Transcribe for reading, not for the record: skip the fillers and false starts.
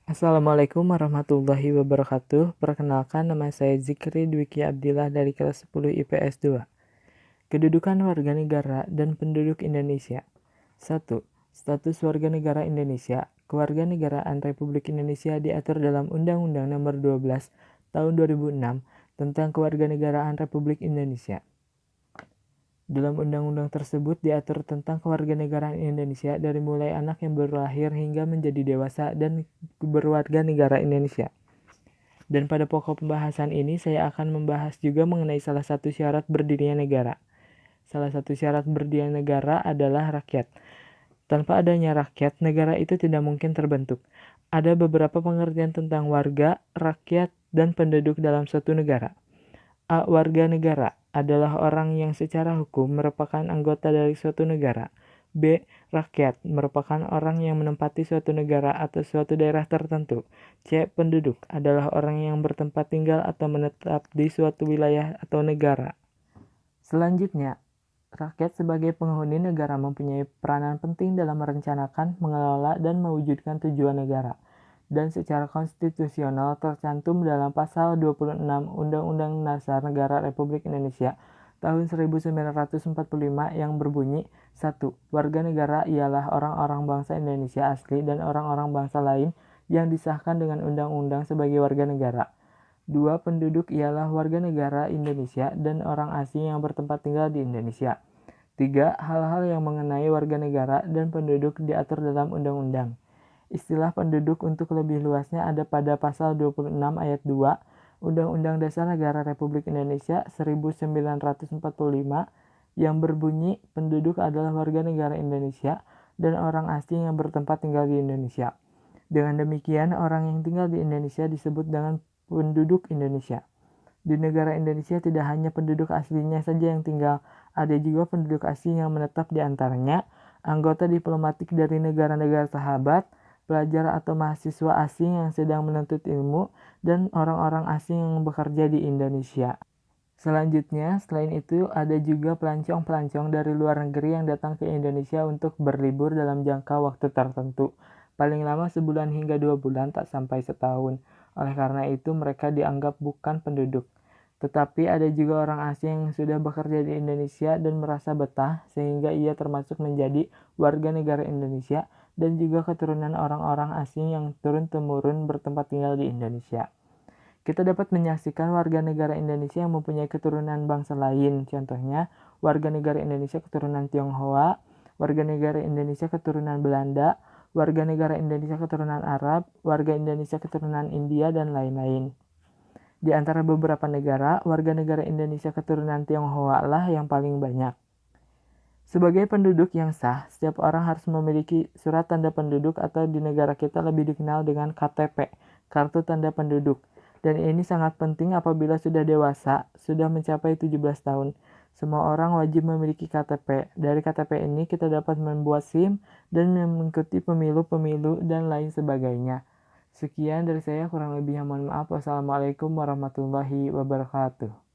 Assalamualaikum warahmatullahi wabarakatuh. Perkenalkan, nama saya Zikri Dwiki Abdillah dari kelas 10 IPS 2. Kedudukan warga negara dan penduduk Indonesia. 1. Status warga negara Indonesia. Kewarganegaraan Republik Indonesia diatur dalam Undang-Undang Nomor 12 Tahun 2006 tentang Kewarganegaraan Republik Indonesia. Dalam undang-undang tersebut diatur tentang kewarganegaraan Indonesia dari mulai anak yang baru lahir hingga menjadi dewasa dan berwarga negara Indonesia. Dan pada pokok pembahasan ini saya akan membahas juga mengenai salah satu syarat berdirinya negara. Salah satu syarat berdirinya negara adalah rakyat. Tanpa adanya rakyat, negara itu tidak mungkin terbentuk. Ada beberapa pengertian tentang warga, rakyat, dan penduduk dalam suatu negara. A. Warga negara adalah orang yang secara hukum merupakan anggota dari suatu negara. B. Rakyat merupakan orang yang menempati suatu negara atau suatu daerah tertentu. C. Penduduk adalah orang yang bertempat tinggal atau menetap di suatu wilayah atau negara. Selanjutnya, rakyat sebagai penghuni negara mempunyai peranan penting dalam merencanakan, mengelola, dan mewujudkan tujuan negara, dan secara konstitusional tercantum dalam pasal 26 Undang-Undang Dasar Negara Republik Indonesia tahun 1945 yang berbunyi 1. Warga negara ialah orang-orang bangsa Indonesia asli dan orang-orang bangsa lain yang disahkan dengan undang-undang sebagai warga negara. 2. Penduduk ialah warga negara Indonesia dan orang asing yang bertempat tinggal di Indonesia. 3. Hal-hal yang mengenai warga negara dan penduduk diatur dalam undang-undang. Istilah penduduk untuk lebih luasnya ada pada pasal 26 ayat 2 Undang-Undang Dasar Negara Republik Indonesia 1945 yang berbunyi penduduk adalah warga negara Indonesia dan orang asing yang bertempat tinggal di Indonesia. Dengan demikian, orang yang tinggal di Indonesia disebut dengan penduduk Indonesia. Di negara Indonesia tidak hanya penduduk aslinya saja yang tinggal, ada juga penduduk asing yang menetap di antaranya, anggota diplomatik dari negara-negara sahabat, pelajar atau mahasiswa asing yang sedang menuntut ilmu, dan orang-orang asing yang bekerja di Indonesia. Selanjutnya, selain itu ada juga pelancong-pelancong dari luar negeri yang datang ke Indonesia untuk berlibur dalam jangka waktu tertentu, paling lama sebulan hingga 2 bulan, tak sampai setahun. Oleh karena itu, mereka dianggap bukan penduduk. Tetapi ada juga orang asing yang sudah bekerja di Indonesia dan merasa betah, sehingga ia termasuk menjadi warga negara Indonesia dan juga keturunan orang-orang asing yang turun-temurun bertempat tinggal di Indonesia. Kita dapat menyaksikan warga negara Indonesia yang mempunyai keturunan bangsa lain, contohnya warga negara Indonesia keturunan Tionghoa, warga negara Indonesia keturunan Belanda, warga negara Indonesia keturunan Arab, warga Indonesia keturunan India, dan lain-lain. Di antara beberapa negara, warga negara Indonesia keturunan Tionghoa lah yang paling banyak. Sebagai penduduk yang sah, setiap orang harus memiliki surat tanda penduduk atau di negara kita lebih dikenal dengan KTP, Kartu Tanda Penduduk. Dan ini sangat penting apabila sudah dewasa, sudah mencapai 17 tahun. Semua orang wajib memiliki KTP. Dari KTP ini kita dapat membuat SIM dan mengikuti pemilu-pemilu dan lain sebagainya. Sekian dari saya, kurang lebihnya mohon maaf. Wassalamualaikum warahmatullahi wabarakatuh.